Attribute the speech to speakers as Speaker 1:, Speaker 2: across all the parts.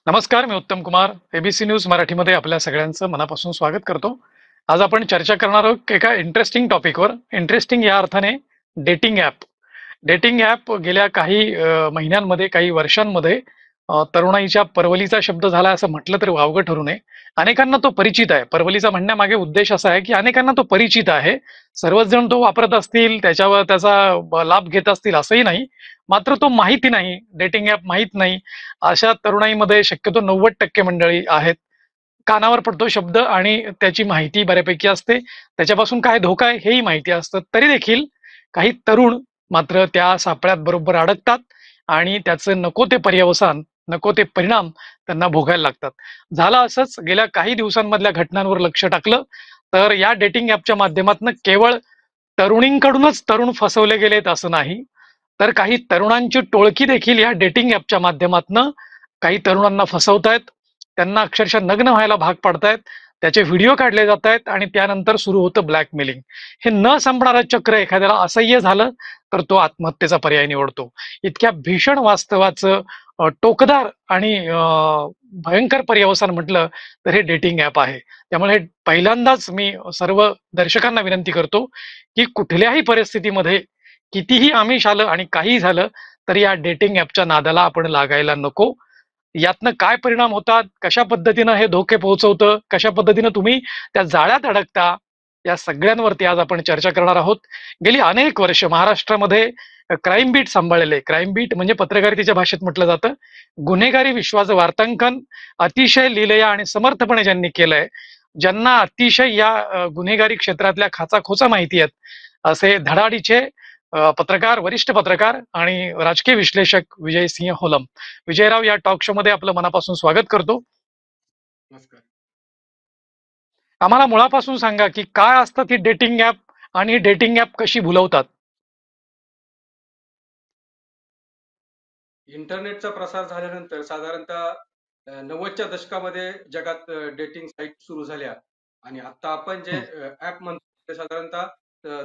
Speaker 1: नमस्कार, मी उत्तम Kumar. ABC news मराठीमध्ये आपल्या सगळ्यांचं मनापासून स्वागत करतो. आज आपण चर्चा करणार आहोत एका इंटरेस्टिंग टॉपिकवर. इंटरेस्टिंग या अर्थाने डेटिंग ॲप. डेटिंग ॲप गेल्या काही महिन्यांमध्ये, काही वर्षांमध्ये तरुणाईच्या परवलीचा शब्द झाला असं म्हटलं तरी वावगं ठरू नये. अनेकांना तो परिचित आहे. परवलीचा म्हणण्यामागे उद्देश असा आहे की अनेकांना तो परिचित आहे. सर्वच जण तो वापरत असतील, त्याच्यावर त्याचा लाभ घेत असतील असंही नाही. मात्र तो माहिती नाही, डेटिंग ॲप माहीत नाही. अशा तरुणाईमध्ये शक्यतो 90% मंडळी आहेत. कानावर पडतो शब्द आणि त्याची माहिती बऱ्यापैकी असते. त्याच्यापासून काय धोका आहे हेही माहिती असतं. तरी देखील काही तरुण मात्र त्या सापळ्यात बरोबर अडकतात आणि त्याचं नको ते पर्यवसान, नको ते परिणाम त्यांना भोगायला लागतात. झालं असंच गेल्या काही दिवसांमधल्या घटनांवर लक्ष टाकलं तर या डेटिंग ॲपच्या माध्यमातून केवळ तरुणींकडूनच तरुण फसवले गेलेत असं नाही, तर काही तरुणांची टोळकी देखील या डेटिंग ॲपच्या माध्यमातून काही तरुणांना फसवतायत, त्यांना अक्षरशः नग्न व्हायला भाग पाडतायत, त्याचे व्हिडिओ काढले जात आहेत आणि त्यानंतर सुरू होतं ब्लॅकमेलिंग. हे न संपणारं चक्र एखाद्याला असह्य झालं तर तो आत्महत्येचा पर्याय निवडतो. इतक्या भीषण वास्तवाचं टोकदार आणि भयंकर पर्यवसान म्हटलं तर हे डेटिंग ॲप आहे. त्यामुळे हे पहिल्यांदाच मी सर्व दर्शकांना विनंती करतो की कुठल्याही परिस्थितीमध्ये कितीही आमिष आलं आणि काहीही झालं तरी या डेटिंग ॲपच्या नादाला आपण लागायला नको. यातनं काय परिणाम होतात, कशा पद्धतीनं हे धोके पोहोचवतं, कशा पद्धतीनं तुम्ही त्या जाळ्यात अडकता, या सगळ्यांवरती आज आपण चर्चा करणार आहोत. गेली अनेक वर्ष महाराष्ट्रामध्ये क्राईम बीट सांभाळलेले, क्राईम बीट म्हणजे पत्रकारितेच्या भाषेत म्हटलं जातं, गुन्हेगारी विश्वाचं वार्तांकन अतिशय लिलया आणि समर्थपणे ज्यांनी केलंय, ज्यांना अतिशय या गुन्हेगारी क्षेत्रातल्या खाचाखोचा माहिती आहेत, असे धडाडीचे पत्रकार, वरिष्ठ पत्रकार आणि राजकीय विश्लेषक विजय सिंह होलम. विजयराव, या टॉक शो मध्ये आपलं मनापासून स्वागत करतो.
Speaker 2: नमस्कार.
Speaker 1: आम्हाला मुळापासून सांगा की काय असतं ती डेटिंग ॲप आणि डेटिंग ॲप कशी भुलवतात?
Speaker 2: इंटरनेटचा प्रसार झाल्यानंतर साधारणतः 90च्या दशकामध्ये जगात डेटिंग साईट सुरू झाल्या आणि आता आपण जे
Speaker 1: हं,
Speaker 2: ॲप म्हणतो ते साधारणतः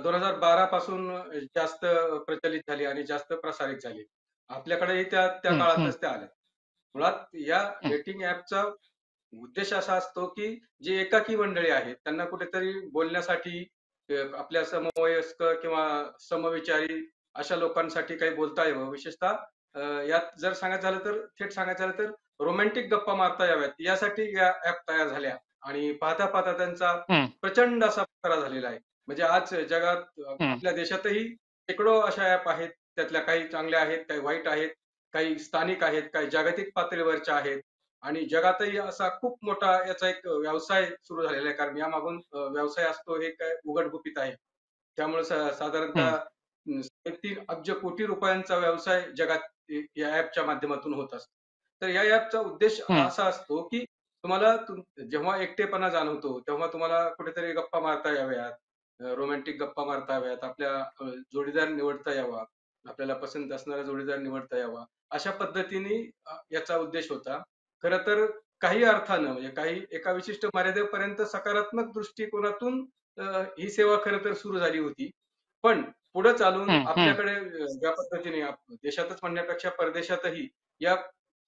Speaker 2: 2012 पासून जास्त प्रचलित झाली आणि जास्त प्रसारित झाली. आपल्याकडेही त्या त्या
Speaker 1: हं, हं,
Speaker 2: काळातच त्या आल्या. मुळात या
Speaker 1: हं,
Speaker 2: डेटिंग ॲपचा उद्देश असा असतो, की जे एकाकी मंडळी आहेत त्यांना कुठेतरी बोलण्यासाठी आपल्या समवयस्क किंवा समविचारी अशा लोकांसाठी काही बोलता यावं. विशेषतः यात जर सांगायचं झालं तर थेट सांगायचं झालं तर रोमॅन्टिक गप्पा मारता याव्यात यासाठी या ॲप तयार झाल्या आणि पाहता पाहता त्यांचा
Speaker 1: हं,
Speaker 2: प्रचंड असा पसारा झालेला आहे. म्हणजे आज जगात
Speaker 1: हं,
Speaker 2: आपल्या देशातही शेकडो अशा ॲप आहेत. त्यातल्या काही चांगल्या आहेत, काही वाईट आहेत, काही स्थानिक आहेत, काही जागतिक पातळीवरच्या आहेत आणि जगातही असा खूप मोठा याचा एक व्यवसाय सुरू झालेला आहे. कारण यामागून व्यवसाय असतो हे काय उघडगुपित आहे. त्यामुळे
Speaker 1: हं,
Speaker 2: साधारणतः 3 अब्ज कोटी रुपयांचा व्यवसाय जगात या ॲपच्या माध्यमातून होत असतो. तर या ॲपचा उद्देश
Speaker 1: हं,
Speaker 2: असा असतो, की तुम्हाला जेव्हा एकटेपणा जाणवतो, तेव्हा तुम्हाला कुठेतरी गप्पा मारता याव्यात, रोमॅन्टिक गप्पा मारता याव्यात, आपल्या जोडीदार निवडता यावा, आपल्याला पसंत असणारा जोडीदार निवडता यावा, अशा पद्धतीने याचा उद्देश होता. खरं तर काही अर्थानं म्हणजे काही एका विशिष्ट मर्यादेपर्यंत सकारात्मक दृष्टिकोनातून ही सेवा खरं तर सुरू झाली होती. पण पुढे चालून
Speaker 1: हं, हं,
Speaker 2: आपल्याकडे ज्या पद्धतीने देशातच म्हणण्यापेक्षा परदेशातही या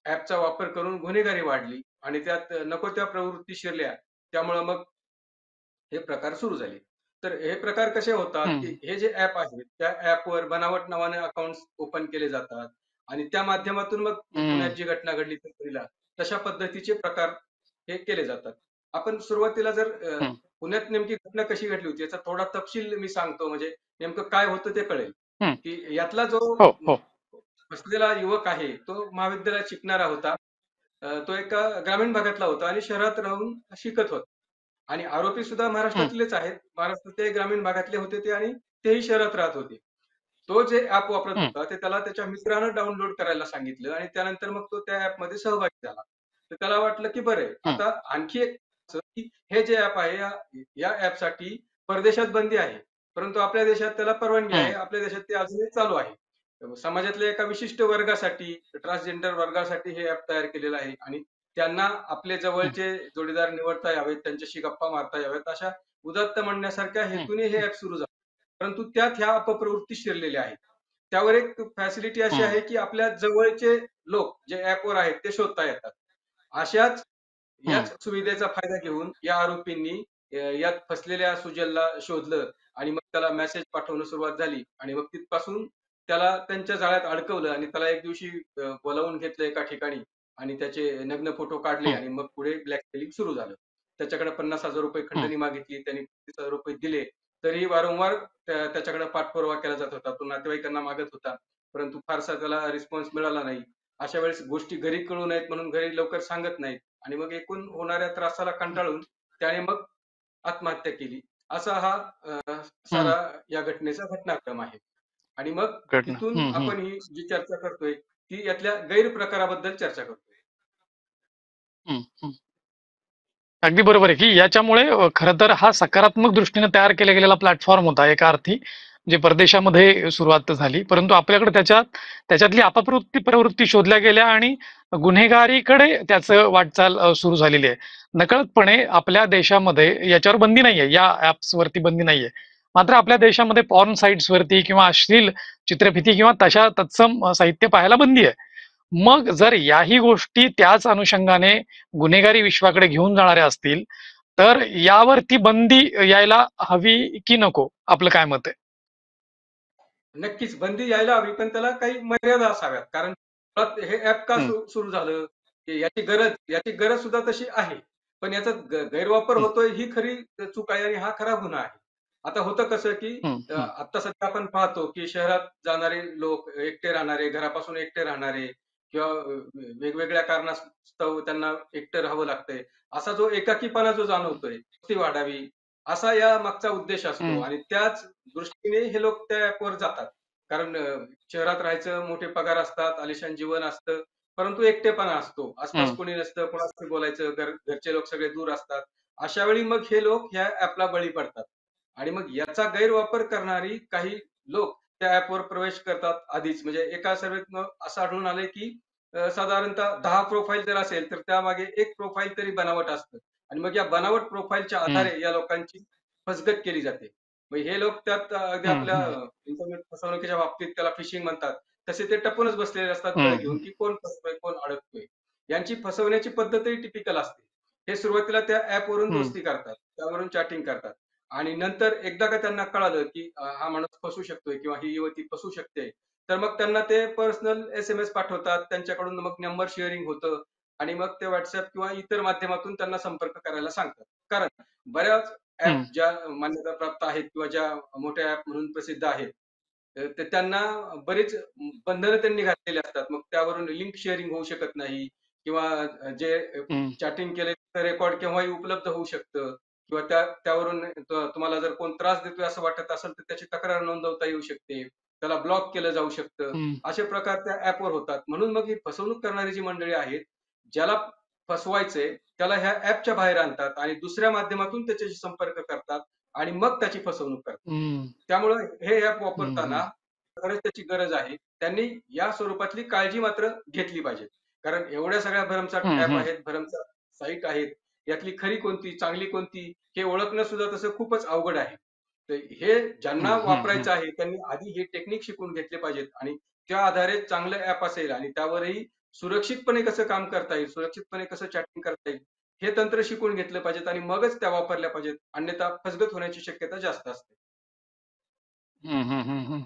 Speaker 2: ॲपचा वापर करून गुन्हेगारी वाढली आणि त्यात नको त्या प्रवृत्ती शिरल्या. त्यामुळं मग हे प्रकार सुरू झाले. तर हे प्रकार कसे होतात,
Speaker 1: हं,
Speaker 2: की हे जे ॲप आहेत, त्या ॲपवर बनावट नावाने अकाउंट्स ओपन केले जातात आणि त्या माध्यमातून मग पुण्यात
Speaker 1: हं,
Speaker 2: जी घटना घडली त्रिपुरीला, तशा पद्धतीचे प्रकार हे केले जातात. आपण सुरुवातीला जर
Speaker 1: हं,
Speaker 2: पुण्यात नेमकी घटना कशी घडली होती, याचा थोडा तपशील मी सांगतो म्हणजे नेमकं काय होतं ते कळेल,
Speaker 1: हं.
Speaker 2: की यातला जो
Speaker 1: हो, हो.
Speaker 2: फसलेला युवक आहे, तो महाविद्यालयात शिकणारा होता. तो एका ग्रामीण भागातला होता आणि शहरात राहून शिकत होता. आणि आरोपी सुद्धा
Speaker 1: हं,
Speaker 2: महाराष्ट्रातलेच आहेत. महाराष्ट्रातले ग्रामीण भागातले होते ते आणि तेही शहरात राहत होते. तो जे ॲप वापरत
Speaker 1: हं,
Speaker 2: होता ते त्याला त्याच्या मित्रानं डाउनलोड करायला सांगितलं आणि त्यानंतर मग तो त्या ॲपमध्ये सहभागी झाला. तर त्याला वाटलं की बरं आहे,
Speaker 1: हं,
Speaker 2: आता आणखी एक असं की हे जे ॲप आहे या ॲपसाठी परदेशात बंदी आहे. परंतु आपल्या देशात त्याला परवानगी आहे.
Speaker 1: हं,
Speaker 2: आपल्या देशात ते अजूनही चालू आहे. समाजातल्या एका विशिष्ट वर्गासाठी, ट्रान्सजेंडर वर्गासाठी हे ॲप तयार केलेलं आहे आणि त्यांना आपले
Speaker 1: हं,
Speaker 2: जवळचे जोडीदार निवडता यावेत, त्यांच्याशी गप्पा मारता याव्यात, अशा उदात्त म्हणण्यासारख्या
Speaker 1: हं,
Speaker 2: हेतूने हे ॲप सुरू झालं. परंतु त्यात ह्या अपप्रवृत्ती शिरलेल्या आहेत. त्यावर एक फॅसिलिटी अशी
Speaker 1: हं,
Speaker 2: आहे, की आपल्या जवळचे लोक जे ॲपवर आहेत ते शोधता येतात. अशाच
Speaker 1: हं,
Speaker 2: याच सुविधेचा फायदा घेऊन या आरोपींनी यात फसलेल्या सुजलला शोधलं आणि मग त्याला मेसेज पाठवणं सुरुवात झाली आणि मग तिथपासून त्याला त्यांच्या जाळ्यात अडकवलं आणि त्याला एक दिवशी बोलावून घेतलं एका ठिकाणी आणि त्याचे नग्न फोटो काढले
Speaker 1: हं,
Speaker 2: आणि मग पुढे ब्लॅकमेलिंग सुरू झालं. त्याच्याकडे 50,000 रुपये
Speaker 1: हं,
Speaker 2: खंडणी मागितली. त्यांनी 35,000 रुपये दिले. तरीही वारंवार त्याच्याकडे पाठपुरावा केला जात होता. तो नातेवाईकांना मागत होता. परंतु फारसा त्याला रिस्पॉन्स मिळाला नाही. अशा वेळेस गोष्टी घरी कळू नयेत म्हणून घरी लवकर सांगत नाहीत आणि मग एकूण होणाऱ्या त्रासाला कंटाळून त्याने मग आत्महत्या केली. असा हा
Speaker 1: हं.
Speaker 2: सारा या घटनेचा घटनाक्रम आहे. आणि मग
Speaker 1: घटना.
Speaker 2: तिथून
Speaker 1: हं, हं,
Speaker 2: आपण ही जी चर्चा करतोय ती यातल्या गैरप्रकाराबद्दल चर्चा करतोय.
Speaker 1: हं, हं. अगदी बरोबर आहे, की याच्यामुळे खरं तर हा सकारात्मक दृष्टीने तयार केला गेलेला प्लॅटफॉर्म होता एका अर्थी, जे परदेशामध्ये सुरुवात झाली. परंतु आपल्याकडे त्याच्यातली अपप्रवृत्ती प्रवृत्ती शोधल्या गेल्या आणि गुन्हेगारीकडे त्याचं वाटचाल सुरू झालेली आहे. नकळतपणे आपल्या देशामध्ये याच्यावर बंदी नाहीये, या ऍप्सवरती बंदी नाहीये. मात्र आपल्या देशामध्ये पॉर्न साईट्सवरती किंवा अश्लील चित्रफिती किंवा तशा तत्सम साहित्य पाहायला बंदी आहे. मग जर याही गोष्टी त्याच अनुषंगाने गुन्हेगारी विश्वाकडे घेऊन जाणाऱ्या असतील, तर यावरती बंदी यायला हवी की नको? आपलं काय मत आहे?
Speaker 2: नक्कीच बंदी यायला हवी, पण त्याला काही मर्यादा असाव्यात. कारण मुळात हे ॲप का
Speaker 1: हं,
Speaker 2: सुरू झालं? की याची गरज सुद्धा तशी आहे. पण याचा गैरवापर
Speaker 1: हं,
Speaker 2: होतोय ही खरी चूक आहे आणि हा खरा गुन्हा आहे. आता होतं कसं, की
Speaker 1: हं, हं,
Speaker 2: आता सध्या आपण पाहतो, की शहरात जाणारे लोक एकटे राहणारे, घरापासून एकटे राहणारे किंवा वेगवेगळ्या कारणास्तव त्यांना एकटं राहावं लागतंय. असा जो एकाकीपणा जो जाणवतोय, ती वाढावी, असा या मागचा उद्देश असतो
Speaker 1: हं,
Speaker 2: आणि त्याच दृष्टीने हे लोक त्या ॲपवर जातात. कारण शहरात राहायचं, मोठे पगार असतात, आलिशान जीवन असतं, परंतु एकटेपणा असतो. आसपास
Speaker 1: हं,
Speaker 2: कोणी नसतं, कोणाशी बोलायचं, घरचे लोक सगळे दूर असतात. अशा वेळी मग हे लोक ह्या ॲपला बळी पडतात. आणि मग याचा गैरवापर करणारी काही लोक त्या ॲपवर प्रवेश करतात आधीच. म्हणजे एका सर्व्हेतनं असं आढळून आलंय, की साधारणतः 10 प्रोफाईल जर असेल, तर त्यामागे एक प्रोफाईल तरी बनावट असतं. आणि मग या बनावट प्रोफाईलच्या
Speaker 1: हं,
Speaker 2: आधारे या लोकांची फसगत केली जाते. मग हे लोक त्यात अगदी
Speaker 1: हं,
Speaker 2: आपल्या
Speaker 1: हं,
Speaker 2: इंटरनेट फसवणुकीच्या बाबतीत त्याला फिशिंग म्हणतात. तसे ते टपूनच बसलेले असतात बळी
Speaker 1: हं,
Speaker 2: घेऊन, की कोण फसतोय, कोण अडकतोय. यांची फसवण्याची पद्धतही टिपिकल असते. हे सुरुवातीला त्या ॲपवरून
Speaker 1: हं,
Speaker 2: दोस्ती करतात, त्यावरून चॅटिंग करतात आणि नंतर एकदा का त्यांना कळालं, की हा माणूस फसू शकतोय किंवा ही युवती फसू शकते, तर मग त्यांना ते पर्सनल एस-एम-एस पाठवतात. त्यांच्याकडून मग नंबर शेअरिंग होतं आणि मग ते WhatsApp किंवा इतर माध्यमातून त्यांना संपर्क करायला सांगतात. कारण बऱ्याच ॲप
Speaker 1: हं,
Speaker 2: ज्या मान्यताप्राप्त आहेत किंवा ज्या मोठ्या ॲप म्हणून प्रसिद्ध आहेत, तर त्यांना बरीच बंधनं त्यांनी घातलेली असतात. मग त्यावरून लिंक शेअरिंग होऊ शकत नाही किंवा जे
Speaker 1: हं,
Speaker 2: चॅटिंग केलंय ते रेकॉर्ड केव्हाही उपलब्ध होऊ शकतं किंवा त्यावरून तुम्हाला जर कोण त्रास देतोय असं वाटत असेल, तर त्याची तक्रार नोंदवता येऊ शकते. त्याला ब्लॉक केलं जाऊ शकतं.
Speaker 1: हं,
Speaker 2: असे प्रकार त्या ॲपवर होतात. म्हणून मग ही फसवणूक करणारी जी मंडळी आहेत, ज्याला फसवायचंय त्याला ह्या ॲपच्या बाहेर आणतात आणि दुसऱ्या माध्यमातून त्याच्याशी संपर्क करतात आणि मग त्याची फसवणूक करतात.
Speaker 1: हं,
Speaker 2: त्यामुळं हे ॲप
Speaker 1: हं,
Speaker 2: वापरताना
Speaker 1: हं,
Speaker 2: खरंच त्याची गरज आहे. त्यांनी या स्वरूपातली काळजी मात्र घेतली पाहिजे. कारण एवढ्या सगळ्या भरमसाठ
Speaker 1: हं,
Speaker 2: ॲप
Speaker 1: हं,
Speaker 2: आहेत, भरमसाठ साईट आहेत. यातली खरी कोणती, चांगली कोणती हे ओळखणं सुद्धा तसं खूपच अवघड आहे. तर हे ज्यांना
Speaker 1: हं, हं, हं.
Speaker 2: वापरायचं आहे त्यांनी आधी हे टेक्निक शिकून घेतले पाहिजेत आणि त्या आधारे चांगलं ॲप असेल आणि त्यावरही सुरक्षितपणे कसं काम करता येईल, सुरक्षितपणे कसं चॅटिंग करता येईल, हे तंत्र शिकून घेतलं पाहिजेत आणि मगच त्या वापरल्या पाहिजेत. अन्यथा फसगत होण्याची शक्यता जास्त असते.
Speaker 1: हं, हं, हं, हं.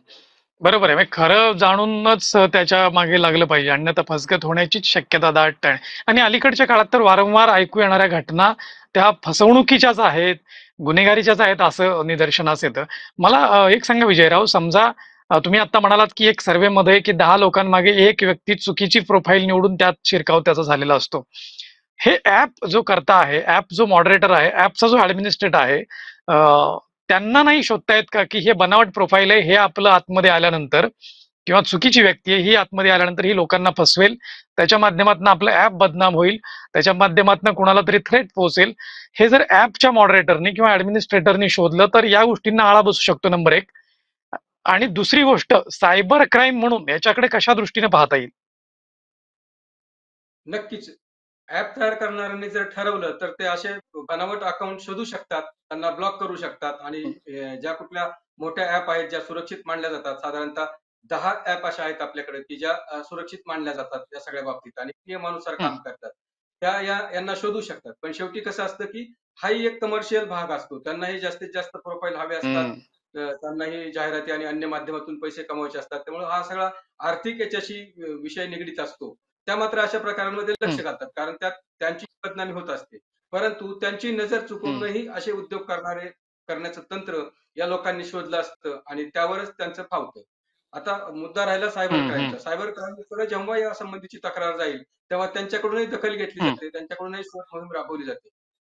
Speaker 1: बरोबर आहे. म्हणजे खरं जाणूनच त्याच्या मागे लागलं पाहिजे. अन्यथा फसगत होण्याचीच शक्यता दाट आहे. आणि अलीकडच्या काळात तर वारंवार ऐकू येणाऱ्या घटना त्या फसवणुकीच्याच आहेत, गुन्हेगारीच्याच आहेत असं निदर्शनास येतं. मला एक सांगा विजयराव, समजा तुम्ही आता म्हणालात की एक सर्व्हेमध्ये की 10 लोकांमागे एक व्यक्ती चुकीची प्रोफाईल निवडून त्यात शिरकाव त्याचा झालेला असतो. हे ॲप जो करता आहे, ॲप जो मॉडरेटर आहे, ॲपचा जो ॲडमिनिस्ट्रेटर आहे, त्यांना नाही शोधता येत का, की हे बनावट प्रोफाईल आहे, हे आपलं आतमध्ये आल्यानंतर किंवा चुकीची व्यक्ती आहे, ही आतमध्ये आल्यानंतर ही लोकांना फसवेल, त्याच्या माध्यमातून आपलं ॲप बदनाम होईल, त्याच्या माध्यमातून कुणाला तरी थ्रेट पोहोचेल. हे जर ॲपच्या मॉडरेटरनी किंवा ॲडमिनिस्ट्रेटरनी शोधलं, तर या गोष्टींना आळा बसू शकतो नंबर 1. आणि दुसरी गोष्ट सायबर क्राईम म्हणून याच्याकडे कशा दृष्टीने पाहता येईल?
Speaker 2: नक्कीच. ॲप तयार करणाऱ्यांनी जर ठरवलं, तर ते असे बनावट अकाउंट शोधू शकतात, त्यांना ब्लॉक करू शकतात आणि
Speaker 1: हं,
Speaker 2: ज्या कुठल्या मोठ्या ॲप आहेत, ज्या सुरक्षित मानल्या जातात, साधारणतः 10 ॲप अशा आहेत आपल्याकडे, की ज्या सुरक्षित मानल्या जातात या सगळ्या बाबतीत आणि नियमानुसार
Speaker 1: हं,
Speaker 2: काम करतात. यांना शोधू शकतात. पण शेवटी कसं असतं, की हाही एक कमर्शियल भाग असतो. त्यांनाही जास्तीत जास्त प्रोफाईल हवे असतात.
Speaker 1: हम्म.
Speaker 2: त्यांनाही जाहिराती आणि अन्य माध्यमातून पैसे कमवायचे असतात. त्यामुळे हा सगळा आर्थिक याच्याशी विषय निगडीत असतो. त्या मात्र अशा प्रकारांमध्ये लक्ष
Speaker 1: हम्म.
Speaker 2: घालतात. कारण त्यात त्यांची बदनामी होत असते. परंतु त्यांची नजर
Speaker 1: हम्म.
Speaker 2: चुकवूनही असे उद्योग करण्याचं तंत्र या लोकांनी शोधलं असतं आणि त्यावरच त्यांचं फावतं. आता मुद्दा राहिला सायबर
Speaker 1: हम्म.
Speaker 2: क्राईमचा. सायबर क्राईमकडे जेव्हा या संबंधीची तक्रार जाईल, तेव्हा त्यांच्याकडूनही दखल घेतली
Speaker 1: हम्म.
Speaker 2: जाते. त्यांच्याकडूनही शोध मोहीम राबवली जाते.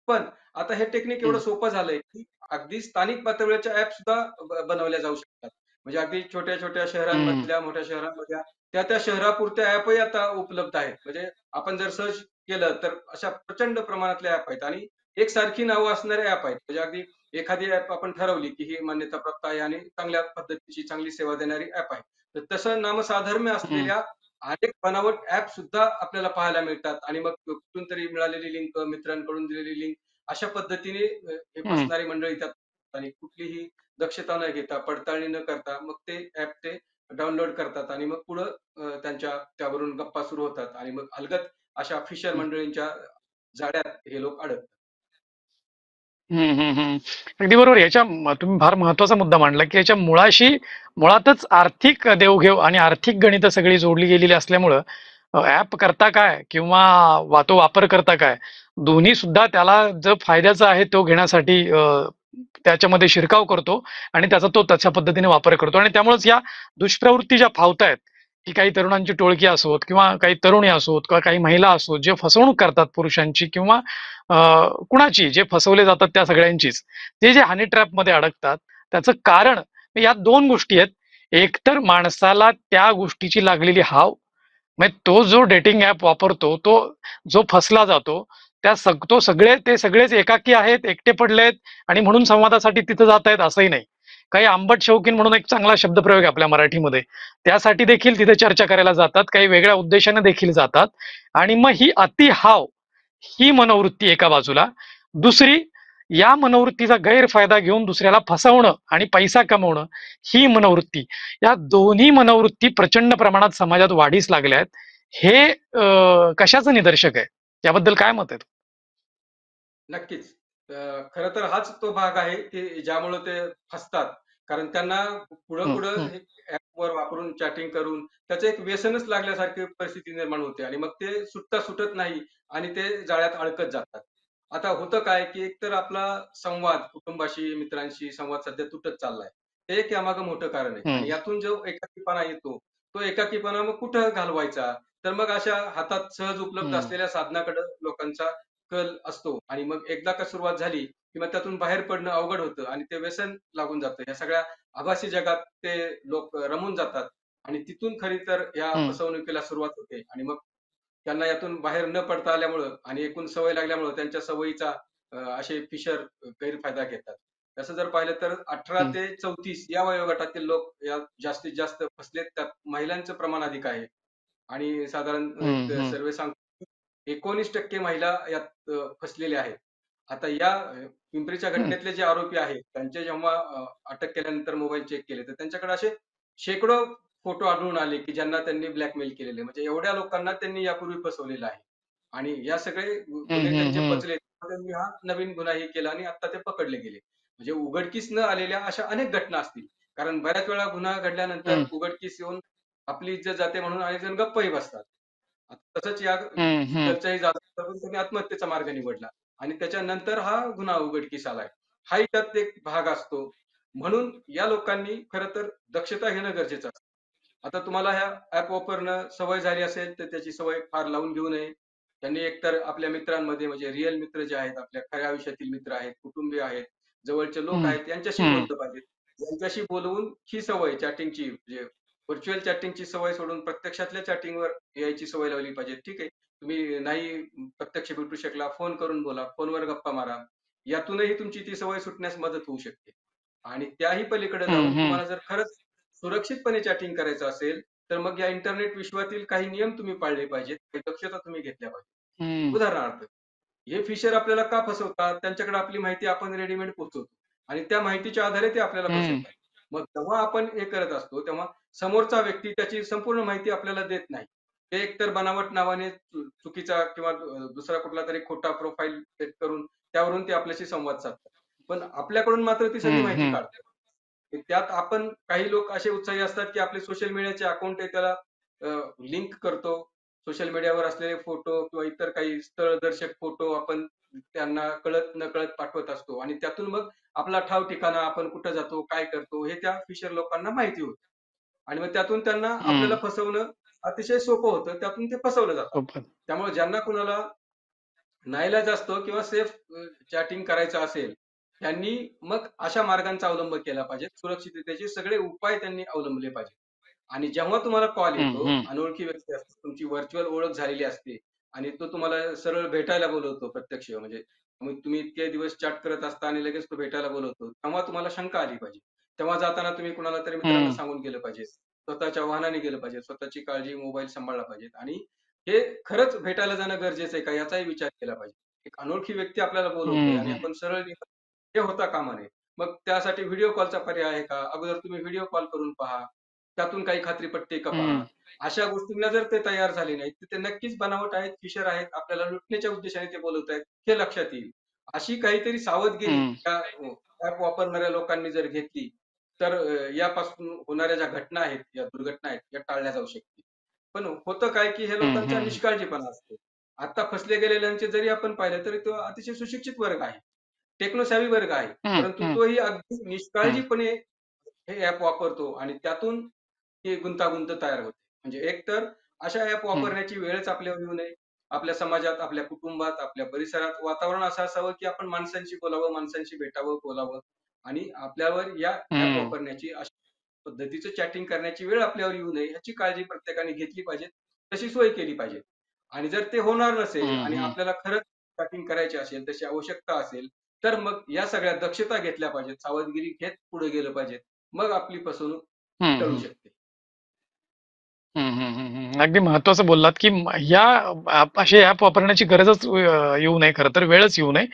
Speaker 2: पण आता हे टेक्निक एवढं
Speaker 1: हम्म.
Speaker 2: सोपं झालंय, की अगदी स्थानिक पातळीवरच्या ॲप सुद्धा बनवल्या जाऊ शकतात. म्हणजे अगदी छोट्या-छोट्या
Speaker 1: हम्म.
Speaker 2: शहरांमधल्या, मोठ्या शहरांमधल्या त्या शहरापुरत्या ॲपही आता उपलब्ध आहेत. म्हणजे आपण जर सर्च केलं तर अशा प्रचंड प्रमाणातले ॲप आहेत आणि एकसारखी नावं असणारे ॲप आहेत. म्हणजे अगदी एखादी ॲप आपण ठरवली, की ही मान्यताप्राप्त आहे आणि चांगल्या पद्धतीची चांगली सेवा देणारी ॲप आहे. तर तसं नामसाधर्म्य
Speaker 1: हम्म.
Speaker 2: असलेल्या अनेक बनावट ॲप सुद्धा आपल्याला पाहायला मिळतात आणि मग कुठून तरी मिळालेली लिंक, मित्रांकडून दिलेली लिंक अशा पद्धतीने हे
Speaker 1: हम्म.
Speaker 2: फसणारी मंडळी त्यात आणि कुठलीही दक्षता न घेता, पडताळणी न करता मग ते ॲप ते डाउनलोड करतात आणि मग पुढं त्यांच्या त्यावरून गप्पा सुरू होतात आणि मग अलगद अशा फिशर मंडळींच्या जाळ्यात हे लोक अडकतात.
Speaker 1: हम्म. हम्म. हम्म. अगदी बरोबर. तुम्ही फार महत्वाचा मुद्दा मांडला, की याच्या मुळातच आर्थिक देवघेव आणि आर्थिक गणितं सगळी जोडली गेलेली असल्यामुळं ऍप करता काय किंवा तो वापर करता काय, दोन्ही सुद्धा त्याला जो फायद्याचा आहे तो घेण्यासाठी त्याच्यामध्ये शिरकाव करतो आणि त्याचा तो तशा पद्धतीने वापर करतो. आणि त्यामुळेच या दुष्प्रवृत्ती ज्या फावतायत, की काही तरुणांची टोळकी असोत किंवा काही तरुणी असोत किंवा काही महिला असोत, जे फसवणूक करतात पुरुषांची किंवा कुणाची, जे फसवले जातात त्या सगळ्यांचीच, ते जे हनी ट्रॅप मध्ये अडकतात, त्याचं कारण यात दोन गोष्टी आहेत. एकतर माणसाला त्या गोष्टीची लागलेली हाव, म्हणजे तो जो डेटिंग ऍप वापरतो, तो जो फसला जातो, ते सगळेच एकाकी आहेत, एकटे पडलेत आणि म्हणून संवादासाठी तिथं जात आहेत असंही नाही. काही आंबट शौकीन म्हणून एक चांगला शब्दप्रयोग आहे आपल्या मराठीमध्ये, त्यासाठी देखील तिथे चर्चा करायला जातात, काही वेगळ्या उद्देशाने देखील जातात. आणि मग ही अति हाव, ही मनोवृत्ती एका बाजूला, दुसरी या मनोवृत्तीचा गैरफायदा घेऊन दुसऱ्याला फसवणं आणि पैसा कमवणं, ही मनोवृत्ती, या दोन्ही मनोवृत्ती प्रचंड प्रमाणात समाजात वाढीस लागल्या आहेत. हे कशाचं निदर्शक आहे? याबद्दल काय मत आहे?
Speaker 2: नक्कीच. खरं तर हाच तो भाग आहे, की ज्यामुळं ते फसतात. कारण त्यांना
Speaker 1: हम्म.
Speaker 2: पुढं-पुढं
Speaker 1: हम्म.
Speaker 2: हे ॲपवर वापरून, चॅटिंग करून त्याचं एक व्यसनच लागल्यासारखी परिस्थिती निर्माण होते आणि मग ते सुटता सुटत नाही आणि ते जाळ्यात अडकत जातात. आता होतं काय, की एकतर आपला संवाद कुटुंबाशी, मित्रांशी संवाद सध्या तुटत चाललाय. हे एक यामागे मोठं कारण आहे आणि
Speaker 1: हम्म.
Speaker 2: यातून जो एकाकीपणा येतो, तो एकाकीपणा मग कुठं घालवायचा? तर मग अशा हातात सहज उपलब्ध
Speaker 1: हम्म.
Speaker 2: असलेल्या साधनाकडे लोकांचा कल असतो आणि मग एकदा का सुरुवात झाली, की मग त्यातून बाहेर पडणं अवघड होतं आणि ते व्यसन लागून जातं. या सगळ्या आभासी जगात ते लोक रमून जातात आणि तिथून खरी तर या
Speaker 1: हम्म.
Speaker 2: फसवणुकीला सुरुवात होते आणि मग त्यांना यातून बाहेर न पडता आल्यामुळं आणि एकूण सवय लागल्यामुळं त्यांच्या सवयीचा असे फिशर गैरफायदा घेतात. तसं जर पाहिलं तर 18
Speaker 1: हम्म.
Speaker 2: ते 34 या वयोगटातील लोक यात जास्तीत जास्त फसलेत. त्यात महिलांचं प्रमाण अधिक आहे आणि साधारण एक
Speaker 1: हम्म.
Speaker 2: सर्व्हे सांगतो 19% महिला यात फसलेल्या आहेत. आता या पिंपरीच्या
Speaker 1: हम्म.
Speaker 2: घटनेतले जे आरोपी आहेत, त्यांचे जेव्हा अटक केल्यानंतर मोबाईल चेक केले, तर त्यांच्याकडे असे शेकडो फोटो आढळून आले, की ज्यांना त्यांनी ब्लॅकमेल केलेले. म्हणजे एवढ्या लोकांना त्यांनी यापूर्वी फसवलेलं आहे. आणि या सगळे गुन्हे
Speaker 1: हम्म.
Speaker 2: त्यांचे
Speaker 1: हम्म.
Speaker 2: पचले. त्यांनी हा नवीन गुन्हाही केला आणि आता ते पकडले गेले. म्हणजे उघडकीस न आलेल्या अशा अनेक घटना असतील. कारण बऱ्याच वेळा गुन्हा घडल्यानंतर
Speaker 1: हम्म.
Speaker 2: उघडकीस येऊन आपली इज्जत जाते म्हणून अनेक जण गप्पही बसतात. तसंच या
Speaker 1: हम्म. हम्म.
Speaker 2: इथलच्याही झालं पण त्यांनी आत्महत्येचा मार्ग निवडला आणि त्याच्यानंतर हा गुन्हा उघडकीस आलाय. हाही त्यात एक भाग असतो. म्हणून या लोकांनी खरं तर दक्षता घेणं गरजेचं असतं. आता तुम्हाला ह्या ॲप वापरणं सवय झाली असेल, तर त्याची सवय फार लावून घेऊ नये. त्यांनी एकतर आपल्या मित्रांमध्ये म्हणजे रिअल मित्र जे आहेत, आपल्या खऱ्या आयुष्यातील मित्र आहेत, कुटुंबीय आहेत, जवळचे लोक
Speaker 1: हम्म.
Speaker 2: आहेत, यांच्याशी
Speaker 1: हम्म.
Speaker 2: बोललं पाहिजे. यांच्याशी बोलवून ही सवय चॅटिंगची म्हणजे व्हर्चुअल चॅटिंगची सवय सोडून प्रत्यक्षातल्या चॅटिंगवर यायची सवय लावली पाहिजे. ठीक आहे, तुम्ही नाही प्रत्यक्ष भेटू शकला, फोन करून बोला, फोनवर गप्पा मारा. यातूनही तुमची ती सवय सुटण्यास मदत होऊ शकते. आणि त्याही पलीकडे
Speaker 1: हम्म.
Speaker 2: जाऊन
Speaker 1: हम्म.
Speaker 2: तुम्हाला जर खरंच सुरक्षितपणे चॅटिंग करायचं असेल, तर मग या इंटरनेट विश्वातील काही नियम तुम्ही पाळले पाहिजेत, काही दक्षता तुम्ही घेतल्या पाहिजेत.
Speaker 1: हम्म.
Speaker 2: उदाहरणार्थ, हे फिशर आपल्याला का फसवतात? त्यांच्याकडे आपली माहिती आपण रेडीमेड पोहोचवतो आणि त्या माहितीच्या आधारे ते आपल्याला
Speaker 1: हम्म.
Speaker 2: फसवतात. मग जेव्हा आपण हे करत असतो, तेव्हा समोरचा व्यक्ती त्याची संपूर्ण माहिती आपल्याला देत नाही. ते एकतर बनावट नावाने चुकीचा किंवा दुसरा कुठला तरी खोटा प्रोफाईल सेट करून त्यावरून ते आपल्याशी संवाद साधतात. पण आपल्याकडून मात्र ती सगळी
Speaker 1: हम्म.
Speaker 2: माहिती
Speaker 1: हम्म.
Speaker 2: काढतात. त्यात आपण काही लोक असे उत्साही असतात की आपले सोशल मीडियाचे अकाउंट आहे त्याला लिंक करतो. सोशल मीडियावर असलेले फोटो किंवा इतर काही स्थळदर्शक फोटो आपण त्यांना कळत नकळत पाठवत असतो आणि त्यातून मग आपला ठाव ठिकाणा, आपण कुठं जातो, काय करतो हे त्या फिशर लोकांना माहिती होतं. आणि मग त्यातून त्यांना आपल्याला
Speaker 1: हम्म.
Speaker 2: फसवणं अतिशय सोपं होतं. त्यातून ते फसवलं जातात.
Speaker 1: खूपच.
Speaker 2: त्यामुळे ज्यांना कुणाला नाईलाज असतो किंवा सेफ चॅटिंग करायचं असेल, त्यांनी मग अशा मार्गांचा अवलंब केला पाहिजे. सुरक्षिततेचे सगळे उपाय त्यांनी अवलंबले पाहिजेत. आणि जेव्हा तुम्हाला कॉल
Speaker 1: हम्म.
Speaker 2: येतो,
Speaker 1: हम्म.
Speaker 2: अनोळखी व्यक्ती असते, तुमची व्हर्चुअल ओळख झालेली असते आणि तो तुम्हाला सरळ भेटायला बोलवतो प्रत्यक्ष म्हणजे मग तुम्ही इतके दिवस चॅट करत असता आणि लगेच तो भेटायला बोलवतो. तेव्हा तुम्हाला शंका आली पाहिजे. तेव्हा जाताना तुम्ही कुणाला तरी मित्रांना
Speaker 1: हम्म.
Speaker 2: सांगून गेलं पाहिजे. स्वतःच्या वाहनाने गेलं पाहिजे. स्वतःची काळजी, मोबाईल सांभाळला पाहिजे आणि हे खरंच भेटायला जाणं गरजेचं आहे का याचाही विचार केला पाहिजे. एक अनोळखी व्यक्ती आपल्याला बोलवतोय आणि
Speaker 1: हम्म.
Speaker 2: आपण सरळ हे होता कामा नये. मग त्यासाठी व्हिडिओ कॉलचा पर्याय आहे का? अगोदर तुम्ही व्हिडिओ कॉल करून पहा. त्यातून काही खात्री पटते का
Speaker 1: हम्म.
Speaker 2: पहा. अशा गोष्टींना जर ते तयार झाले नाहीत, तर ते नक्कीच बनावट आहेत, फिशर आहेत, आपल्याला लुटण्याच्या उद्देशाने ते बोलवत आहेत, हे लक्षात येईल. अशी काहीतरी सावधगिरी
Speaker 1: हम्म.
Speaker 2: त्या ॲप वापरणाऱ्या लोकांनी जर घेतली, तर यापासून होणाऱ्या ज्या घटना आहेत, या दुर्घटना आहेत, या टाळल्या जाऊ शकतील. पण होतं काय, की हे
Speaker 1: हम्म.
Speaker 2: लोकांचा
Speaker 1: हम्म.
Speaker 2: निष्काळजीपणा असतो. आता फसले गेलेल्यांचे जरी आपण पाहिलं, तरी तो अतिशय सुशिक्षित वर्ग आहे. टेक्नो वर्ग आहे.
Speaker 1: हम्म.
Speaker 2: परंतु
Speaker 1: हम्म.
Speaker 2: तोही अगदी
Speaker 1: हम्म.
Speaker 2: निष्काळजीपणे हे ॲप वापरतो आणि त्यातून ही गुंतागुंत तयार होते. म्हणजे एकतर अशा ॲप
Speaker 1: हम्म.
Speaker 2: वापरण्याची वेळच आपल्यावर येऊ नये. आपल्या समाजात, आपल्या कुटुंबात, आपल्या परिसरात वातावरण असं असावं, की आपण माणसांशी बोलावं, माणसांशी भेटावं, बोलावं आणि आपल्यावर या ॲप
Speaker 1: हम्म.
Speaker 2: वापरण्याची अशा पद्धतीचं चॅटिंग करण्याची वेळ आपल्यावर येऊ नये, ह्याची काळजी प्रत्येकाने घेतली पाहिजे. तशी सोय केली पाहिजे. आणि जर ते होणार नसेल आणि
Speaker 1: हम्म.
Speaker 2: आपल्याला खरंच चॅटिंग करायची असेल, तशी आवश्यकता असेल, तर मग या सगळ्या दक्षता घेतल्या पाहिजेत. सावधगिरी घेत पुढे गेलं पाहिजे. मग आपली फसवणूक
Speaker 1: हम्म.
Speaker 2: टळू
Speaker 1: हम्म.
Speaker 2: शकते.
Speaker 1: हम्म. हम्म. हम्म. अगदी महत्वाचं बोललात की या असे ऍप वापरण्याची गरजच येऊ नये, खरं तर वेळच येऊ नये.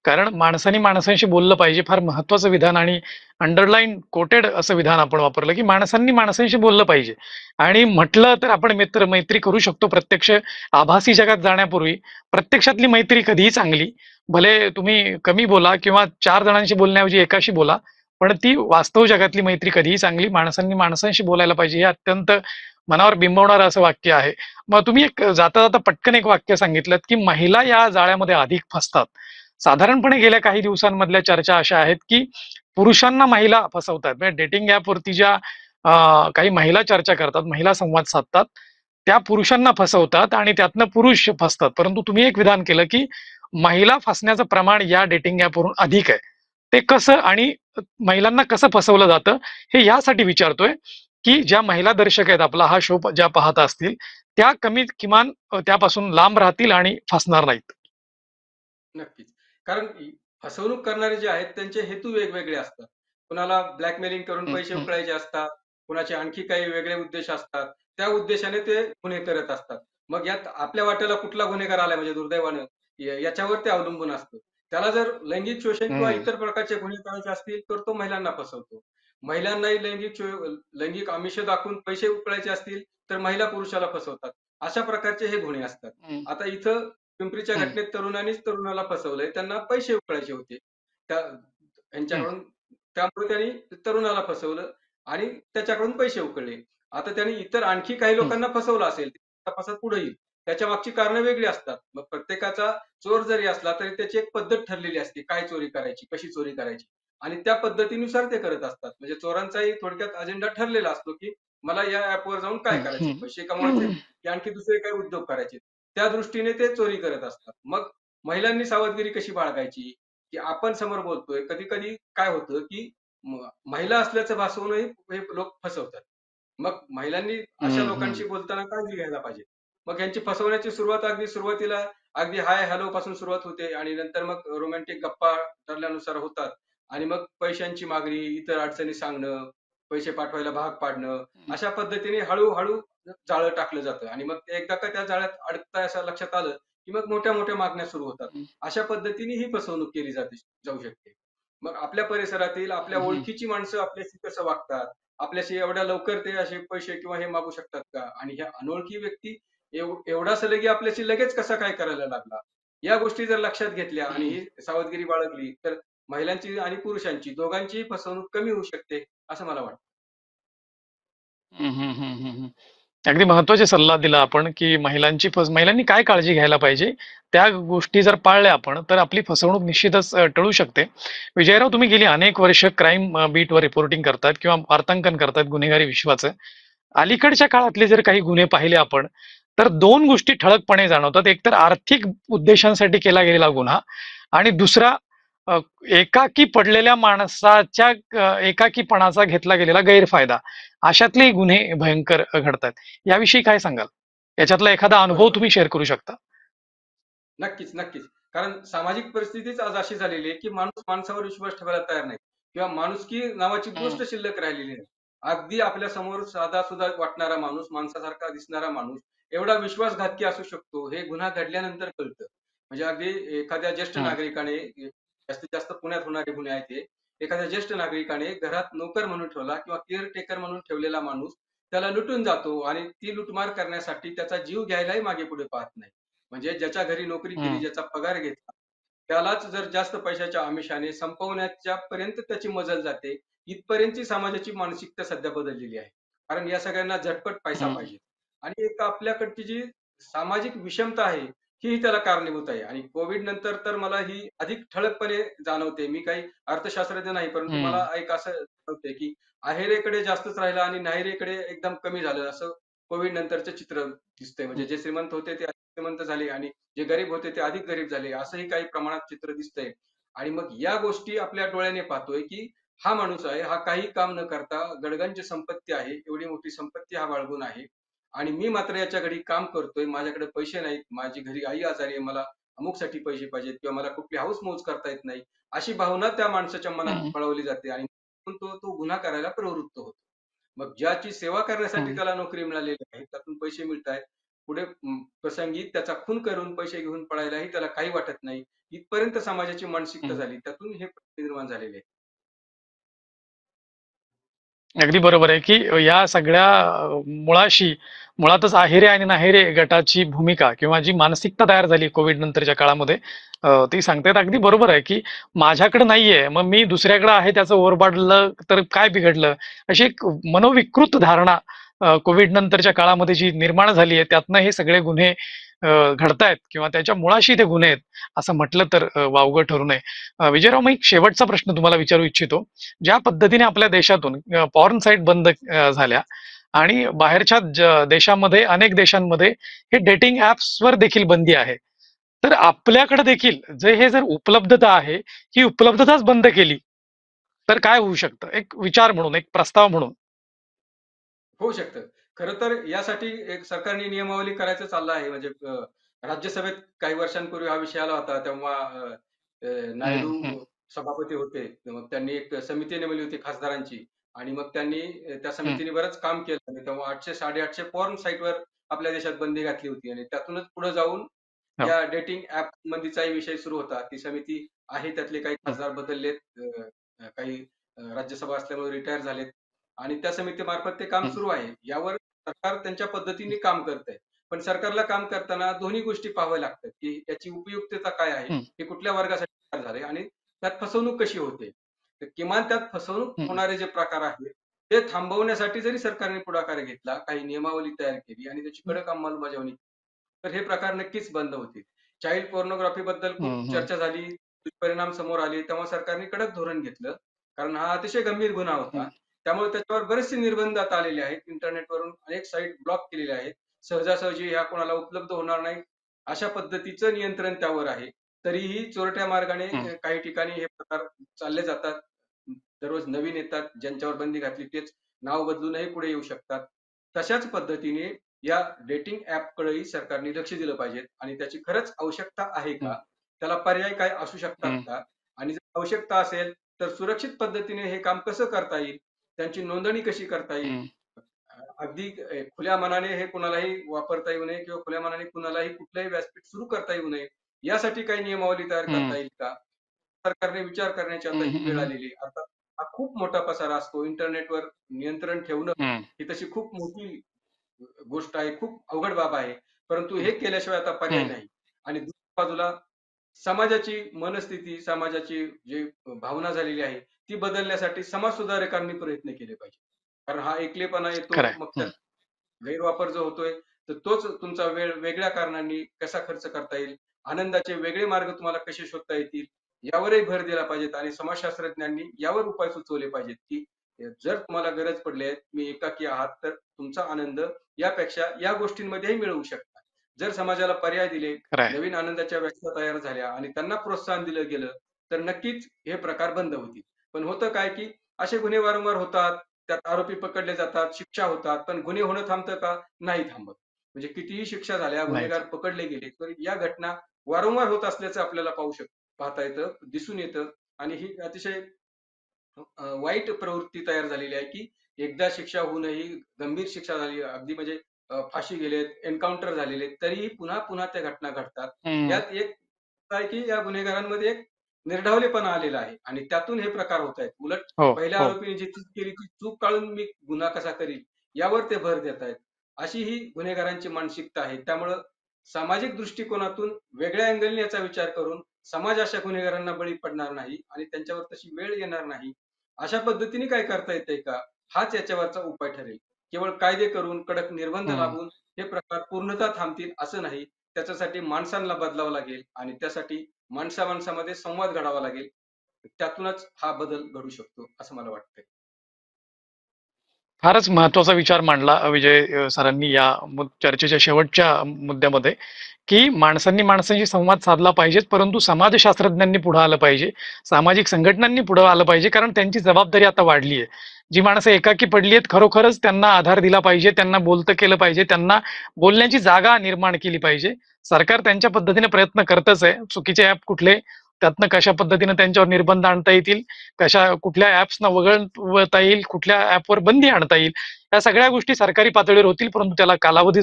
Speaker 1: कारण माणसांनी माणसांशी बोललं पाहिजे, फार महत्वाचं विधान आणि अंडरलाईन कोटेड असं विधान आपण वापरलं की माणसांनी माणसांशी बोललं पाहिजे. आणि म्हटलं तर आपण मित्र मैत्री करू शकतो प्रत्यक्ष. आभासी जगात जाण्यापूर्वी प्रत्यक्षातली मैत्री कधीही चांगली. भले तुम्ही कमी बोला किंवा 4 जणांशी बोलण्याऐवजी एकाशी बोला, पण ती वास्तव जगातली मैत्री कधीही चांगली. माणसांनी माणसांशी बोलायला पाहिजे, हे अत्यंत मनावर बिंबवणारं असं वाक्य आहे. मग तुम्ही एक जाता जाता पटकन एक वाक्य सांगितलं की महिला या जाळ्यामध्ये अधिक फसतात. साधारणपणे गेल्या काही दिवसांमधल्या चर्चा अशा आहेत की पुरुषांना महिला फसवतात. म्हणजे डेटिंग ऍपवरती ज्या काही महिला चर्चा करतात, महिला संवाद साधतात, त्या पुरुषांना फसवतात आणि त्यातनं पुरुष फसतात. परंतु तुम्ही एक विधान केलं की महिला फसण्याचं प्रमाण या डेटिंग ऍपवरून अधिक आहे. ते कसं आणि महिलांना कसं फसवलं जातं, हे यासाठी विचारतोय की ज्या महिला दर्शक आहेत, आपला हा शो ज्या पाहत असतील, त्या कमीत किमान त्यापासून लांब राहतील आणि फसणार नाहीत.
Speaker 2: नक्कीच. कारण फसवणूक करणारे जे आहेत त्यांचे हेतू वेगवेगळे असतात. कुणाला ब्लॅकमेलिंग करून
Speaker 1: हम्म.
Speaker 2: पैसे
Speaker 1: हम्म.
Speaker 2: उकळायचे असतात. कुणाचे आणखी काही वेगळे उद्देश असतात. त्या उद्देशाने ते गुन्हे करत असतात. मग यात आपल्या वाट्याला कुठला गुन्हेगार आलाय म्हणजे दुर्दैवानं याच्यावर ते अवलंबून असतं. त्याला जर लैंगिक शोषण किंवा
Speaker 1: हम्म.
Speaker 2: इतर प्रकारचे गुन्हे करायचे असतील, तर तो महिलांना फसवतो. महिलांनाही लैंगिक आमिष दाखवून पैसे उकळायचे असतील, तर महिला पुरुषाला फसवतात. अशा प्रकारचे हे गुन्हे असतात.
Speaker 1: हम्म.
Speaker 2: आता इथं पिंपरीच्या
Speaker 1: हम्म.
Speaker 2: घटनेत तरुणानेच तरुणाला फसवलंय. त्यांना पैसे उकळायचे होते. त्या
Speaker 1: हम्म.
Speaker 2: यांच्याकडून त्यामुळे त्यांनी तरुणाला फसवलं आणि त्याच्याकडून पैसे उकळले. आता त्यांनी इतर आणखी काही
Speaker 1: हम्म.
Speaker 2: लोकांना फसवलं असेल, तपासात पुढे येईल. त्याच्या मागची कारणं वेगळी असतात. मग प्रत्येकाचा चोर जरी असला तरी त्याची एक पद्धत ठरलेली असते. काय चोरी करायची, कशी चोरी करायची आणि त्या पद्धतीनुसार ते करत असतात. म्हणजे चोरांचाही थोडक्यात अजेंडा ठरलेला असतो, की मला या ॲपवर जाऊन काय करायचंय?
Speaker 1: हम्म.
Speaker 2: पैसे कमवायचे
Speaker 1: हम्म.
Speaker 2: की आणखी दुसरे काही उद्योग करायचे. त्या दृष्टीने ते चोरी करत असतात. मग महिलांनी सावधगिरी कशी बाळगायची? की आपण समोर बोलतोय. कधी-कधी काय होतं, की महिला असल्याचं भासवूनही हे लोक फसवतात. मग महिलांनी अशा
Speaker 1: हम्म.
Speaker 2: लोकांशी बोलताना काळजी घ्यायला पाहिजे. मग यांची फसवण्याची सुरुवात अगदी सुरुवातीला अगदी हाय हॅलो पासून सुरुवात होते आणि नंतर मग रोमॅन्टिक गप्पा ठरल्यानुसार होतात आणि मग पैशांची मागणी, इतर अडचणी सांगणं, पैसे पाठवायला भाग पाडणं, अशा पद्धतीने हळू जाळं टाकलं जातं आणि मग ते एकदा का त्या जाळ्यात अडकताय असं लक्षात आलं, की मग मोठ्या-मोठ्या मागण्या सुरू होतात. अशा पद्धतीने ही फसवणूक केली जाऊ शकते. मग आपल्या परिसरातील, आपल्या
Speaker 1: हम्म.
Speaker 2: ओळखीची माणसं आपल्याशी कसं वागतात? आपल्याशी एवढ्या लवकर ते असे पैसे किंवा हे मागू शकतात का? आणि ह्या अनोळखी व्यक्ती एवढा सलगी आपल्याशी लगेच कसा काय करायला लागला? या गोष्टी जर लक्षात घेतल्या आणि
Speaker 1: हं.
Speaker 2: ही सावधगिरी बाळगली, तर महिलांची आणि पुरुषांची दोघांचीही फसवणूक कमी होऊ शकते, असं मला वाटतं.
Speaker 1: हं, हं, हं, हं, हं. अगदी महत्त्वाचे सल्ला दिला आपण, की महिलांनी काय काळजी घ्यायला पाहिजे, त्या गोष्टी जर पाळल्या आपण, तर आपली फसवणूक निश्चितच टळू शकते. विजयराव, तुम्ही गेली अनेक वर्ष क्राईम बीटवर रिपोर्टिंग करतात किंवा वार्तांकन करतात गुन्हेगारी विश्वाचं. अलीकडच्या काळातले जर काही गुन्हे पाहिले आपण, तर 2 गोष्टी ठळकपणे जाणवतात. एक तर आर्थिक उद्देशांसाठी केला गेलेला गुन्हा आणि दुसरा अ, एकाकी पडलेल्या माणसाच्या एकाकीपणाचा घेतला गेलेला गैरफायदा. अशातले गुन्हे भयंकर घडतात. याविषयी काय सांगाल? याच्यातला एखादा अनुभव
Speaker 2: बरोबर.
Speaker 1: तुम्ही शेअर करू शकता?
Speaker 2: नक्कीच, नक्कीच. कारण सामाजिक परिस्थितीच आज अशी झालेली आहे, की माणूस माणसावर विश्वास ठेवायला तयार नाही किंवा माणुसकी नावाची
Speaker 1: हं,
Speaker 2: गोष्ट शिल्लक राहिलेली नाही. अगदी आपल्या समोर साधा-सुधा वाटणारा माणूस, माणसासारखा दिसणारा माणूस, एवढा विश्वासघातकी असू शकतो, हे गुन्हा घडल्यानंतर कळतं. म्हणजे अगदी एखाद्या ज्येष्ठ
Speaker 1: हं,
Speaker 2: नागरिकाने जास्तीत जास्त पुण्यात होणारे गुन्हे आहेत हे. एखाद्या ज्येष्ठ नागरिकाने घरात नोकर म्हणून ठेवला किंवा केअरटेकर म्हणून ठेवलेला माणूस त्याला लुटून जातो आणि ती लूटमार करण्यासाठी त्याचा जीव घ्यायलाही मागे-पुढे पाहत नाही. म्हणजे ज्याच्या घरी नोकरी केली,
Speaker 1: हं,
Speaker 2: ज्याचा पगार घेतला, त्यालाच जर जास्त पैशाच्या आमिषाने संपवण्याच्या पर्यंत त्याची मजल जाते. इथपर्यंतची समाजाची मानसिकता सध्या बदललेली आहे. कारण या सगळ्यांना झटपट पैसा
Speaker 1: हं,
Speaker 2: पाहिजे. आणि एक आपल्याकडची जी सामाजिक विषमता आहे, ही त्याला कारणीभूत आहे. आणि कोविड नंतर तर मला ही अधिक ठळकपणे जाणवते. मी काही अर्थशास्त्रज्ञ नाही, परंतु
Speaker 1: हं,
Speaker 2: मला एक असं जाणवतंय, की अहेरेकडे जास्तच राहिलं आणि नाहेरेकडे एकदम कमी झालं, असं कोविड नंतरचं चित्र दिसतंय. म्हणजे
Speaker 1: हं,
Speaker 2: जे श्रीमंत होते ते श्रीमंत झाले आणि जे गरीब होते ते अधिक गरीब झाले, असंही काही प्रमाणात चित्र दिसतंय. आणि मग या गोष्टी आपल्या डोळ्याने पाहतोय, की हा माणूस आहे, हा काही काम न करता गडगंज संपत्ती आहे, एवढी मोठी संपत्ती हा बाळगून आहे आणि मी मात्र याच्या घरी काम करतोय, माझ्याकडे पैसे नाहीत, माझी घरी आई आजारी आहे, मला अमुकसाठी पैसे पाहिजेत किंवा मला कुठली हौस-मौज करता येत नाही, अशी भावना त्या माणसाच्या मनात
Speaker 1: हं,
Speaker 2: पळवली जाते आणि तो गुन्हा करायला प्रवृत्त होतो. मग ज्याची सेवा करण्यासाठी
Speaker 1: हं,
Speaker 2: त्याला नोकरी मिळालेली आहे, त्यातून पैसे मिळतायत. पुढे प्रसंगी त्याचा खून करून पैसे घेऊन पळायलाही त्याला काही वाटत नाही. इथपर्यंत समाजाची मानसिकता
Speaker 1: हं.
Speaker 2: झाली. त्यातून हे प्रश्न निर्माण झालेले आहेत.
Speaker 1: अगदी बरोबर आहे, की या सगळ्या मुळातच आहेरे आणि नाहेरे गटाची भूमिका किंवा जी मानसिकता तयार झाली कोविड नंतरच्या काळामध्ये, ती सांगतायत अगदी बरोबर आहे, की माझ्याकडे नाहीये, मग मी दुसऱ्याकडे आहे त्याचं ओरबाडलं तर काय बिघडलं? अशी एक मनोविकृत धारणा कोविड नंतरच्या काळामध्ये जी निर्माण झाली आहे, त्यातनं हे सगळे गुन्हे घडतायत किंवा त्याच्या मुळाशी ते गुन्हे आहेत, असं म्हटलं तर वावगं ठरू नये. विजयराव, मी एक शेवटचा प्रश्न तुम्हाला विचारू इच्छितो. ज्या पद्धतीने आपल्या देशातून पॉर्न साईट बंद झाल्या आणि बाहेरच्या देशामध्ये अनेक देशांमध्ये हे डेटिंग ऍप्सवर देखील बंदी आहे. तर आपल्याकडे देखील हे जर उपलब्धता आहे, ही उपलब्धताच बंद केली, तर काय होऊ शकतं? एक विचार म्हणून, एक प्रस्ताव म्हणून.
Speaker 2: होऊ शकतं. खरं तर यासाठी एक सरकारने नियमावली करायचं चाललं आहे. म्हणजे राज्यसभेत काही वर्षांपूर्वी हा विषय आला होता. तेव्हा अ, अ,
Speaker 1: हं, हं,
Speaker 2: नायडू सभापती होते. मग त्यांनी एक समिती नेमली होती खासदारांची आणि मग त्यांनी त्या
Speaker 1: हं.
Speaker 2: समितीने बरंच काम केलं आणि तेव्हा 800 850 पॉर्न साइटवर आपल्या देशात बंदी घातली होती आणि त्यातूनच पुढे जाऊन
Speaker 1: हो.
Speaker 2: या डेटिंग ॲप बंदीचाही विषय सुरू होता. ती समिती आहे, त्यातले काही
Speaker 1: हं,
Speaker 2: खासदार बदललेत. अ, अ, काही राज्यसभा असल्यामुळे रिटायर झालेत आणि त्या समितीमार्फत ते काम
Speaker 1: हं,
Speaker 2: सुरू आहे. यावर सरकार त्यांच्या पद्धतीने काम करतंय. पण सरकारला काम करताना दोन्ही गोष्टी पाहाव्या लागतात, की याची उपयुक्तता काय आहे?
Speaker 1: हं,
Speaker 2: हे कुठल्या वर्गासाठी तयार झालंय आणि त्यात फसवणूक कशी होते? तर किमान त्यात फसवणूक
Speaker 1: हं,
Speaker 2: होणारे जे प्रकार आहेत, ते थांबवण्यासाठी जरी सरकारने पुढाकार घेतला, काही नियमावली तयार केली आणि त्याची
Speaker 1: हं,
Speaker 2: कडक अंमलबजावणी तर हे प्रकार नक्कीच बंद होतील. चाइल्ड पोर्नोग्राफी बद्दल खूप
Speaker 1: हं, हं,
Speaker 2: चर्चा झाली, दुष्परिणाम समोर आले. तेव्हा सरकारने कडक धोरण घेतलं. कारण हा अतिशय गंभीर गुन्हा होता.
Speaker 1: हं,
Speaker 2: त्यामुळे त्याच्यावर बरेचसे निर्बंध आता आलेले आहेत. इंटरनेटवरून अनेक साईट ब्लॉक केलेल्या आहेत. सहजासहजी ह्या कोणाला उपलब्ध होणार नाहीत, अशा पद्धतीचं नियंत्रण त्यावर आहे. तरीही चोरट्या मार्गाने
Speaker 1: हं,
Speaker 2: काही ठिकाणी हे प्रकार चालले जातात. दररोज नवीन येतात. ज्यांच्यावर बंदी घातली तेच नाव बदलूनही पुढे येऊ शकतात. तशाच पद्धतीने या डेटिंग ॲपकडेही सरकारने लक्ष दिलं पाहिजे आणि त्याची खरंच आवश्यकता आहे का?
Speaker 1: हं,
Speaker 2: त्याला पर्याय काय असू शकतात
Speaker 1: हं,
Speaker 2: का? आणि जर आवश्यकता असेल, तर सुरक्षित पद्धतीने हे काम कसं करता येईल? त्यांची नोंदणी कशी करता येईल?
Speaker 1: हं,
Speaker 2: अगदी खुल्या मनाने हे कुणालाही वापरता येऊ नये किंवा खुल्या मनाने कुणालाही कुठलंही व्यासपीठ सुरू करता येऊ नये. यासाठी काही नियमावली तयार
Speaker 1: हं,
Speaker 2: करता येईल का? सरकारने विचार करण्याची आता
Speaker 1: हं,
Speaker 2: ही वेळ
Speaker 1: हं,
Speaker 2: आलेली आहे. अर्थात हा खूप मोठा पसारा असतो. इंटरनेटवर नियंत्रण ठेवणं
Speaker 1: हं,
Speaker 2: ही तशी खूप मोठी गोष्ट आहे, खूप अवघड बाब आहे. परंतु हे केल्याशिवाय आता पर्याय नाही. आणि दुसऱ्या बाजूला समाजाची मनस्थिती, समाजाची जी भावना झालेली आहे, ती बदलण्यासाठी समाज सुधारकांनी प्रयत्न केले पाहिजे. कारण हा एकलेपणा येतो,
Speaker 1: खरंय.
Speaker 2: मग त्यात गैरवापर जो होतोय, तर तोच तुमचा वेळ वेगळ्या कारणांनी कसा खर्च करता येईल, आनंदाचे वेगळे मार्ग तुम्हाला कसे शोधता येतील, यावरही भर दिला पाहिजेत आणि समाजशास्त्रज्ञांनी यावर उपाय सुचवले पाहिजेत, की जर तुम्हाला गरज पडली आहे, तुम्ही एकाकी आहात, तर तुमचा आनंद यापेक्षा या गोष्टींमध्येही मिळवू शकता. जर समाजाला पर्याय दिले,
Speaker 1: खरंय.
Speaker 2: नवीन आनंदाच्या व्याख्या तयार झाल्या आणि त्यांना प्रोत्साहन दिलं गेलं, तर नक्कीच हे प्रकार बंद होतील. पण होतं काय, की असे गुन्हे वारंवार होतात, त्यात आरोपी पकडले जातात, शिक्षा होतात, पण गुन्हे होणं थांबतं का? नाही थांबत. म्हणजे कितीही शिक्षा झाल्या,
Speaker 1: नाही.
Speaker 2: गुन्हेगार पकडले गेले, तर या घटना वारंवार होत असल्याचं आपल्याला पाहता येतं, दिसून येतं आणि ही अतिशय वाईट प्रवृत्ती तयार झालेली आहे, की एकदा शिक्षा होऊनही गंभीर शिक्षा झाली, अगदी म्हणजे फाशी गेलेत, एन्काउंटर झालेले, तरीही पुन्हा-पुन्हा त्या घटना घडतात.
Speaker 1: हं.
Speaker 2: यात एक आहे, की या गुन्हेगारांमध्ये एक निर्ढावलेपणा आलेला आहे आणि त्यातून हे प्रकार होत आहेत. उलट
Speaker 1: हो,
Speaker 2: पहिल्या
Speaker 1: हो.
Speaker 2: आरोपीने जी चूक केली, ती चूक काढून मी गुन्हा कसा करील, यावर ते भर देत आहेत. अशी ही गुन्हेगारांची मानसिकता आहे. त्यामुळं सामाजिक दृष्टिकोनातून वेगळ्या अँगलने याचा विचार करून समाज अशा गुन्हेगारांना बळी पडणार नाही आणि त्यांच्यावर तशी वेळ येणार नाही. अशा पद्धतीने काय करता येतंय का? हाच याच्यावरचा उपाय ठरेल. केवळ कायदे करून, कडक निर्बंध
Speaker 1: हं.
Speaker 2: लावून हे प्रकार पूर्णतः थांबतील असं नाही. त्याच्यासाठी माणसांना बदलावं लागेल आणि त्यासाठी माणसा-माणसामध्ये संवाद घडावा लागेल. त्यातूनच हा बदल घडू शकतो, असं मला वाटतंय.
Speaker 1: फारच महत्वाचा विचार मांडला विजय सरांनी या चर्चेच्या शेवटच्या मुद्द्यामध्ये, की माणसांनी माणसांशी संवाद साधला पाहिजे, परंतु समाजशास्त्रज्ञांनी पुढे आलं पाहिजे, सामाजिक संघटनांनी पुढे आलं पाहिजे, कारण त्यांची जबाबदारी आता वाढली आहे. जी माणसं एकाकी पडली आहेत, खरोखरच त्यांना आधार दिला पाहिजे, त्यांना बोलतं केलं पाहिजे, त्यांना बोलण्याची जागा निर्माण केली पाहिजे. सरकार त्यांच्या पद्धतीने प्रयत्न करतच आहे. चुकीचे ऍप कुठले, त्यातनं कशा पद्धतीने त्यांच्यावर निर्बंध आणता येतील, कुठल्या ऍप्सना वगळता येईल, कुठल्या ऍपवर बंदी आणता येईल, या सगळ्या गोष्टी सरकारी पातळीवर होतील, परंतु त्याला कालावधी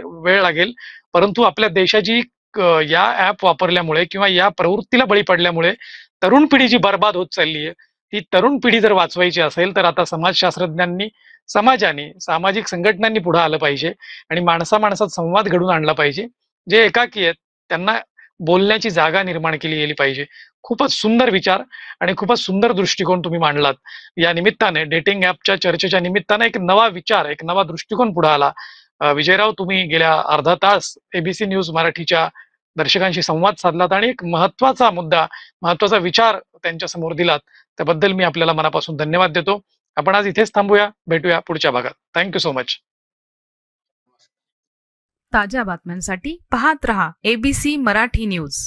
Speaker 1: वेळ लागेल. परंतु आपल्या देशाची या ऍप वापरल्यामुळे किंवा या प्रवृत्तीला बळी पडल्यामुळे तरुण पिढी जी बर्बाद होत चालली आहे, ती तरुण पिढी जर वाचवायची असेल तर आता समाजशास्त्रज्ञांनी, समाजाने, सामाजिक संघटनांनी पुढे आलं पाहिजे आणि माणसा माणसात संवाद घडून आणला पाहिजे. जे एकाकी आहेत त्यांना बोलण्याची जागा निर्माण केली गेली पाहिजे. खूपच सुंदर विचार आणि खूपच सुंदर दृष्टिकोन तुम्ही मांडलात. या निमित्ताने डेटिंग ऍपच्या चर्चेच्या निमित्ताने एक नवा विचार, एक नवा दृष्टिकोन पुढे आला. विजयराव, तुम्ही गेल्या अर्धा तास एबीसी न्यूज मराठीच्या दर्शकांशी संवाद साधलात आणि एक महत्वाचा मुद्दा, महत्वाचा विचार त्यांच्या समोर दिलात. त्याबद्दल मी आपल्याला मनापासून धन्यवाद देतो. आपण आज इथेच थांबूया, भेटूया पुढच्या भागात. Thank you so much.
Speaker 3: ताज्या बातम्यांसाठी पाहत रहा एबीसी मराठी न्यूज.